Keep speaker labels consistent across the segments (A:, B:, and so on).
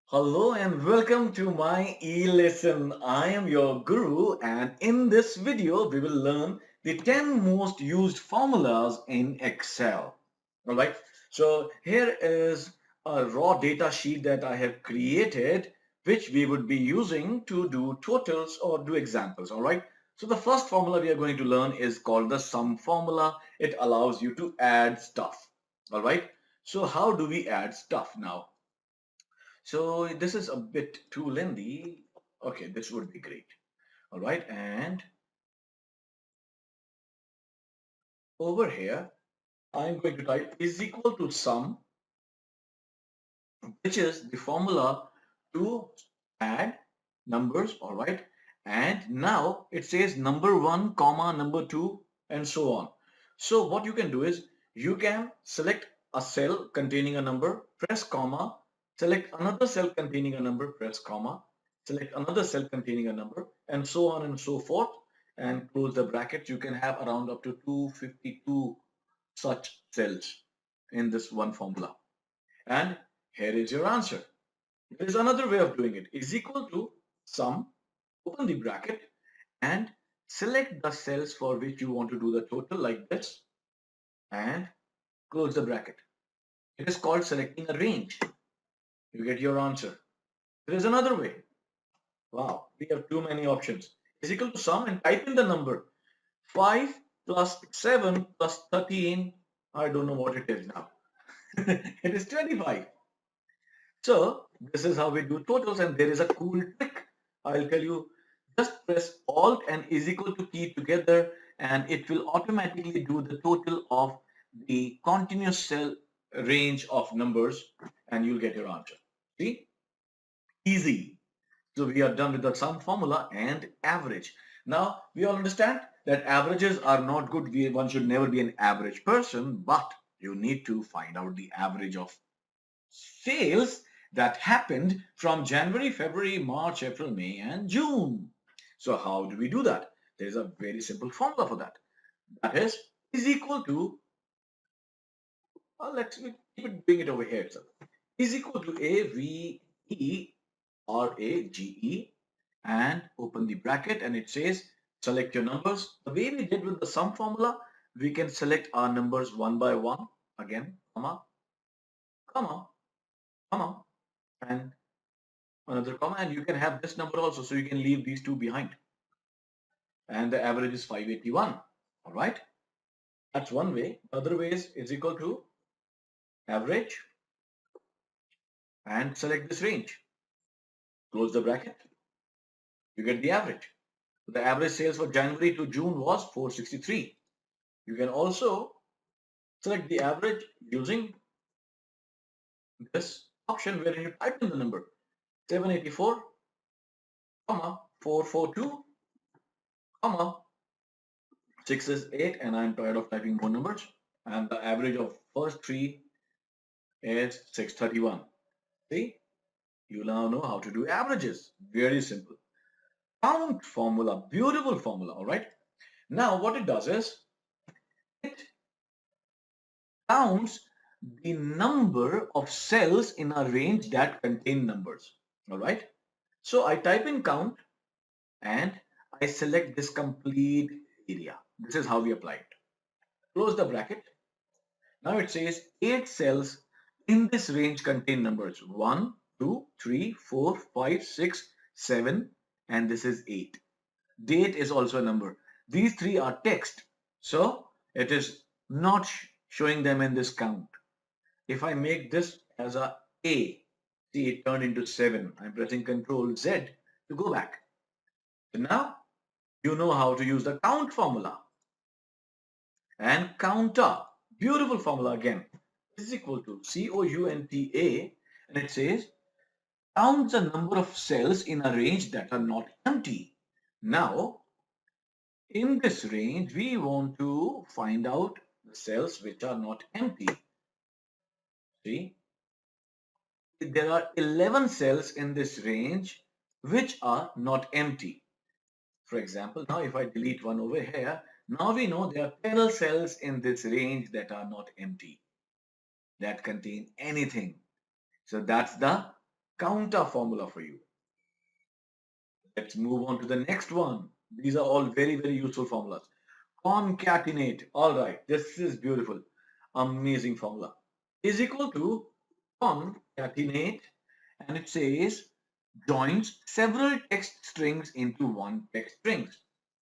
A: Hello and welcome to my e-lesson. I am your guru and in this video we will learn the 10 most used formulas in Excel. Alright, so here is a raw data sheet that I have created which we would be using to do totals or do examples. Alright, so the first formula we are going to learn is called the sum formula. It allows you to add stuff. Alright, so how do we add stuff now? So this is a bit too lengthy. Okay, this would be great. All right, and over here, I'm going to type is equal to sum, which is the formula to add numbers. All right, and now it says number one, comma, number two, and so on. So what you can do is you can select a cell containing a number, press comma, select another cell containing a number, press comma, select another cell containing a number, and so on and so forth, and close the brackets. You can have around up to 252 such cells in this one formula. And here is your answer. There is another way of doing it. Is equal to sum, open the bracket, and select the cells for which you want to do the total like this, and close the bracket. It is called selecting a range. You get your answer. There is another way. Wow, we have too many options. Is equal to sum and type in the number 5 plus 7 plus 13. I don't know what it is now. It is 25. So this is how we do totals, and there is a cool trick. I'll tell you, just press Alt and is equal to key together and it will automatically do the total of the continuous cell range of numbers and you'll get your answer. See? Easy. So we are done with the sum formula and average. Now we all understand that averages are not good. One should never be an average person, but you need to find out the average of sales that happened from January, February, March, April, May, and June. So how do we do that? There is a very simple formula for that. That is equal to, let's keep it, bring it over here itself, is equal to AVERAGE and open the bracket and it says select your numbers. The way we did with the sum formula, we can select our numbers one by one, again, comma, comma, comma, and another comma, and you can have this number also, so you can leave these two behind. And the average is 581. All right, that's one way. Other way is equal to average and select this range. Close the bracket. You get the average. So the average sales for January to June was 463. You can also select the average using this option where you type in the number 784, 442, 6 is 8, and I'm tired of typing more numbers. And the average of first three is 631. See, you now know how to do averages. Very simple. Count formula, beautiful formula, all right? Now what it does is, it counts the number of cells in a range that contain numbers, all right? So I type in count and I select this complete area. This is how we apply it. Close the bracket. Now it says 8 cells in this range contain numbers 1, 2, 3, 4, 5, 6, 7, and this is 8. Date is also a number. These three are text, so it is not showing them in this count. If I make this as a A, see it turned into 7. I'm pressing Ctrl Z to go back. So now you know how to use the count formula. And counter, beautiful formula again, is equal to COUNTA, and it says counts the number of cells in a range that are not empty. Now, in this range, we want to find out the cells which are not empty. See, there are 11 cells in this range which are not empty. For example, now if I delete one over here, now we know there are 12 cells in this range that are not empty, that contain anything. So that's the counter formula for you. Let's move on to the next one. These are all very, very useful formulas. Concatenate. All right, this is beautiful. Amazing formula. Is equal to concatenate, and it says joins several text strings into one text string.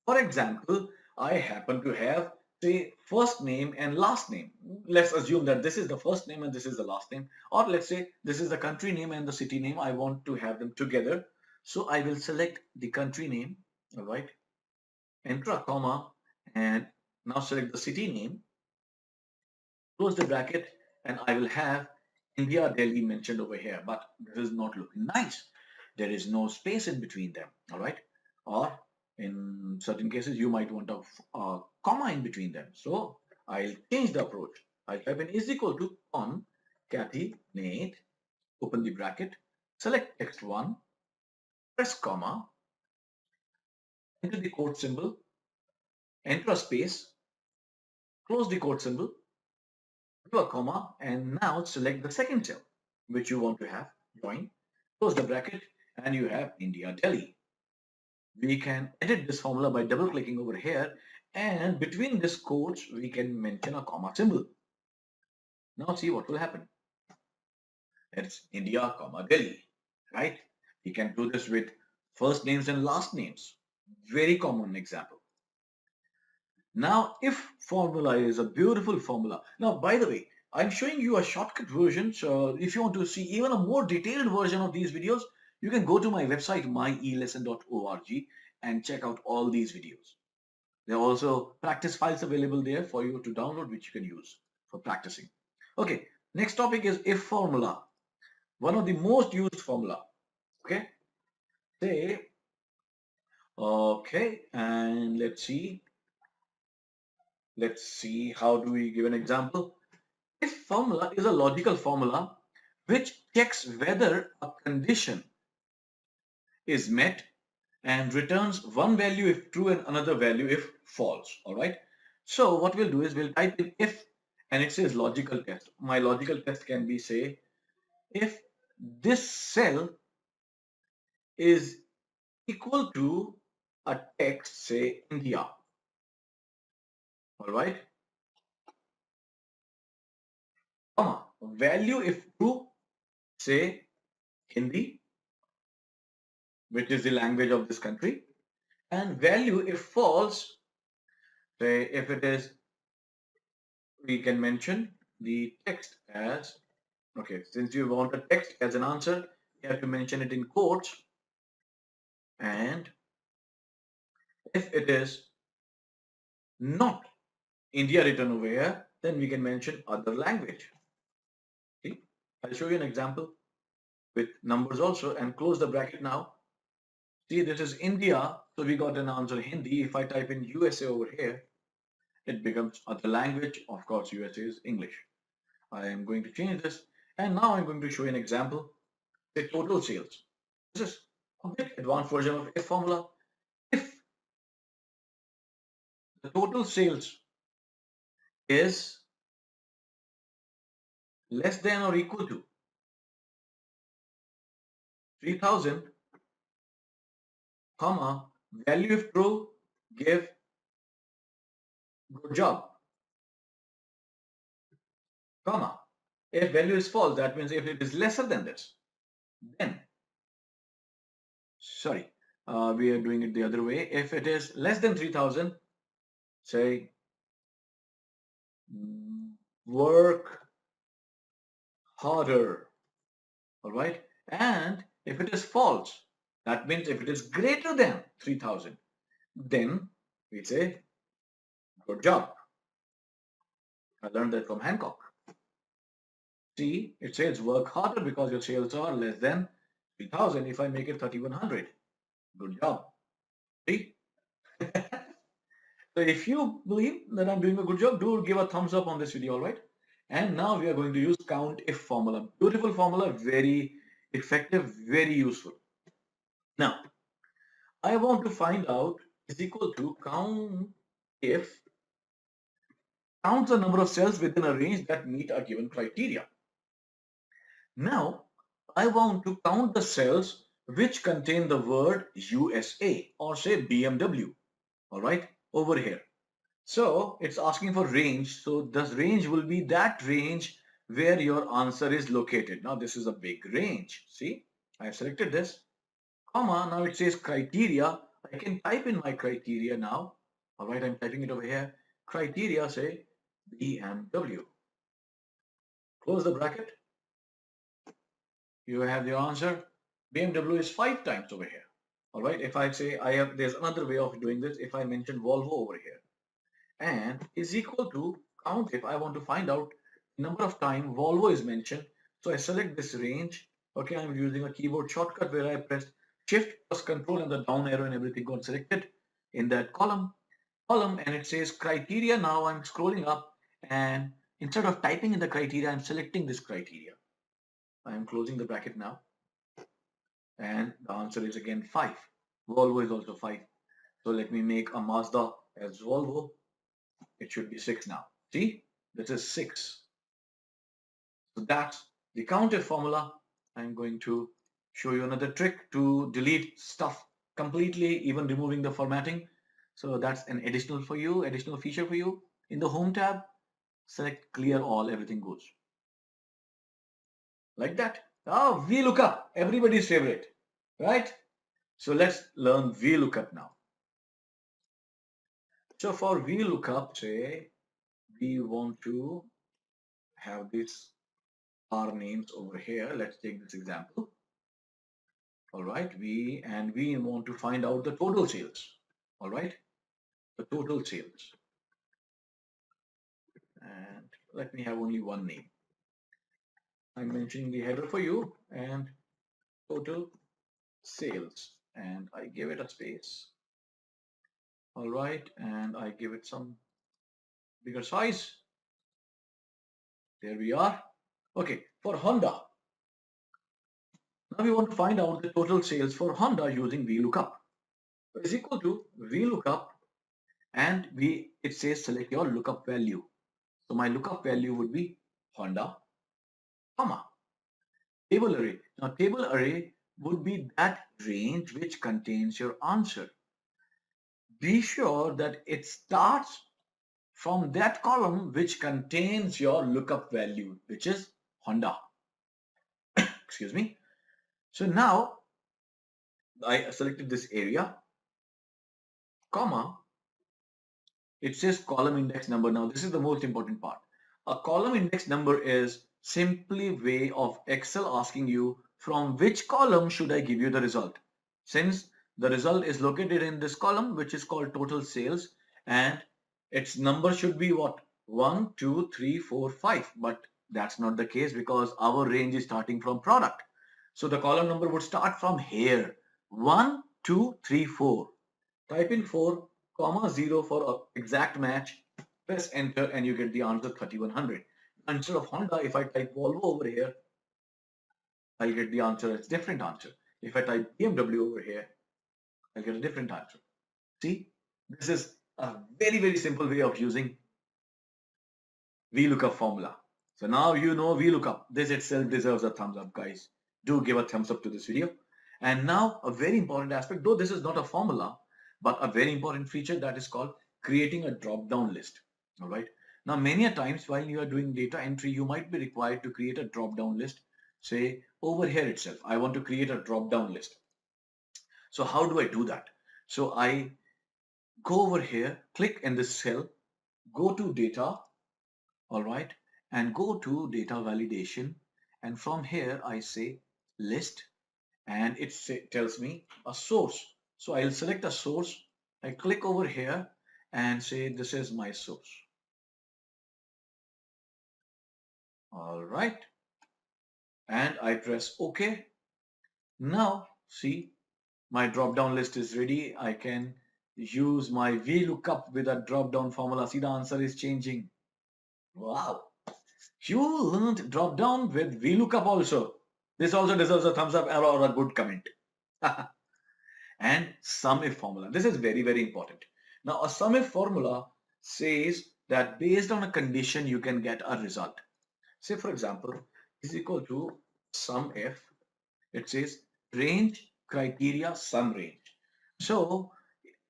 A: For example, I happen to have, say, first name and last name. Let's assume that this is the first name and this is the last name. Or let's say this is the country name and the city name. I want to have them together. So I will select the country name, all right, enter a comma, and now select the city name, close the bracket, and I will have India, Delhi mentioned over here, but this is not looking nice. There is no space in between them, all right? Or in certain cases, you might want a comma in between them. So I'll change the approach. I'll type in is equal to concatenate, open the bracket, select text one, press comma, enter the quote symbol, enter a space, close the quote symbol, do a comma, and now select the second cell which you want to have, join, close the bracket, and you have India, Delhi. We can edit this formula by double clicking over here, and between these quotes we can mention a comma symbol. Now see what will happen. It's India, comma Delhi, right? We can do this with first names and last names. Very common example. Now, if formula is a beautiful formula. Now, by the way, I'm showing you a shortcut version. So if you want to see even a more detailed version of these videos, you can go to my website, myelesson.org, and check out all these videos. There are also practice files available there for you to download, which you can use for practicing. Okay, next topic is if formula. One of the most used formula. Okay, say, okay, and let's see. Let's see, how do we give an example? If formula is a logical formula which checks whether a condition is met and returns one value if true and another value if false. All right. So what we'll do is we'll type in if, and it says logical test. My logical test can be, say, if this cell is equal to a text, say India. All right. Comma, value if true, say Hindi, which is the language of this country, and value if false, say if it is, we can mention the text as, okay, since you want a text as an answer, you have to mention it in quotes, and if it is not India written over here, then we can mention other language. See, I'll show you an example with numbers also, and close the bracket now. See, this is India, so we got an answer Hindi. If I type in USA over here, it becomes other language. Of course, USA is English. I am going to change this, and now I'm going to show you an example. The total sales. This is a bit advanced version of if formula. If the total sales is less than or equal to 3,000, comma, value if true, give good job, comma. If value is false, that means if it is lesser than this, then, sorry, we are doing it the other way. If it is less than 3,000, say, work harder, all right? And if it is false, that means if it is greater than 3,000, then we say, good job. I learned that from Hancock. See, it says work harder because your sales are less than 3,000. If I make it 3,100, good job. See? So if you believe that I'm doing a good job, do give a thumbs up on this video, all right? And now we are going to use count if formula. Beautiful formula, very effective, very useful. Now, I want to find out is equal to count if counts the number of cells within a range that meet a given criteria. Now, I want to count the cells which contain the word USA or say BMW. All right, over here. So it's asking for range. So this range will be that range where your answer is located. Now this is a big range. See, I have selected this, comma. Now it says criteria. I can type in my criteria now. All right, I'm typing it over here. Criteria, say BMW. Close the bracket. You have your answer. BMW is 5 times over here. All right, if I say there's another way of doing this. If I mention Volvo over here, and is equal to count if I want to find out number of time Volvo is mentioned. So I select this range. Okay, I'm using a keyboard shortcut where I pressed Shift plus Control and the down arrow and everything got selected in that column, and it says criteria. Now I'm scrolling up, and instead of typing in the criteria, I'm selecting this criteria. I am closing the bracket now, and the answer is again 5. Volvo is also 5. So let me make a Mazda as Volvo. It should be 6 now. See, this is 6. So that's the COUNTIF formula. I'm going to show you another trick to delete stuff completely, even removing the formatting. So that's an additional feature for you. In the Home tab, select Clear All, everything goes. Like that. Oh, VLOOKUP, everybody's favorite, right? So let's learn VLOOKUP now. So for VLOOKUP, say we want to have this our names over here. Let's take this example. All right, we want to find out the total sales. All right, the total sales, and let me have only one name. I'm mentioning the header for you, and total sales, and I give it a space. All right, and I give it some bigger size. There we are. Okay, for Honda. Now we want to find out the total sales for Honda using VLOOKUP. Is equal to VLOOKUP, and it says select your lookup value. So my lookup value would be Honda, comma, table array. Now table array would be that range which contains your answer. Be sure that it starts from that column which contains your lookup value, which is Honda. Excuse me. So now I selected this area, comma, it says column index number. Now this is the most important part. A column index number is simply way of Excel asking you from which column should I give you the result. Since the result is located in this column, which is called total sales, and its number should be what? 1, 2, 3, 4, 5. But that's not the case because our range is starting from product. So the column number would start from here. 1, 2, 3, 4. Type in 4, comma 0 for an exact match. Press enter and you get the answer 3100. Instead of Honda, if I type Volvo over here, I'll get the answer as different answer. If I type BMW over here, I'll get a different answer. See, this is a very, very simple way of using VLOOKUP formula. So now you know VLOOKUP. This itself deserves a thumbs up, guys. Do give a thumbs up to this video. And now a very important aspect, though this is not a formula, but a very important feature that is called creating a drop-down list. All right. Now, many a times while you are doing data entry, you might be required to create a drop-down list. Say over here itself, I want to create a drop-down list. So how do I do that? So I go over here, click in this cell, go to data, all right, and go to data validation. And from here, I say list, and it tells me a source. So I'll select a source. I click over here and say this is my source. All right. And I press OK. Now see, my drop down list is ready. I can use my VLOOKUP with a drop down formula. See, the answer is changing. Wow. You learned drop down with VLOOKUP also. This also deserves a thumbs up or a good comment. And SUMIF formula. This is very, very important. Now a SUMIF formula says that based on a condition you can get a result. Say for example, is equal to SUMIF It says range, criteria, sum range. So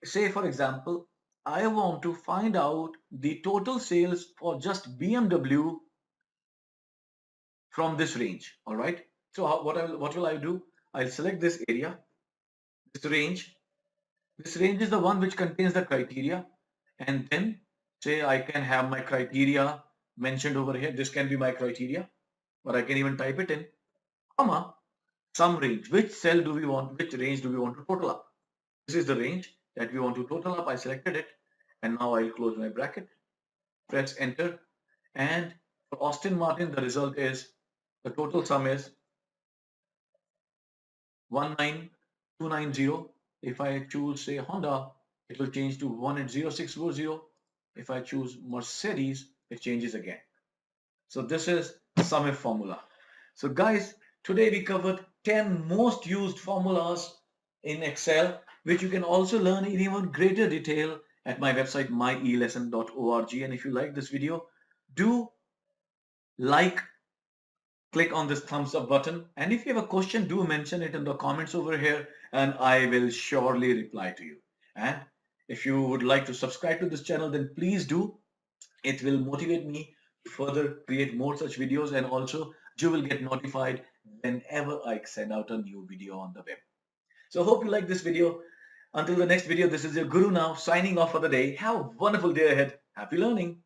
A: say for example, I want to find out the total sales for just BMW from this range. All right. So what will I do? I'll select this area, this range. This range is the one which contains the criteria, and then say I can have my criteria mentioned over here. This can be my criteria, or I can even type it in, comma, sum range. Which cell do we want? Which range do we want to total up? This is the range that we want to total up. I selected it, and now I'll close my bracket, press enter, and for Aston Martin, the result is the total sum is 19290. If I choose say Honda, it will change to 180640. If I choose Mercedes, it changes again. So this is sum if formula. So guys, today we covered 10 most used formulas in Excel, which you can also learn in even greater detail at my website myelesson.org. And if you like this video, do like, click on this thumbs up button, and if you have a question, do mention it in the comments over here and I will surely reply to you. And if you would like to subscribe to this channel, then please do. It will motivate me to further create more such videos, and also you will get notified whenever I send out a new video on the web. So hope you like this video. Until the next video, this is your Guru now signing off for the day. Have a wonderful day ahead. Happy learning.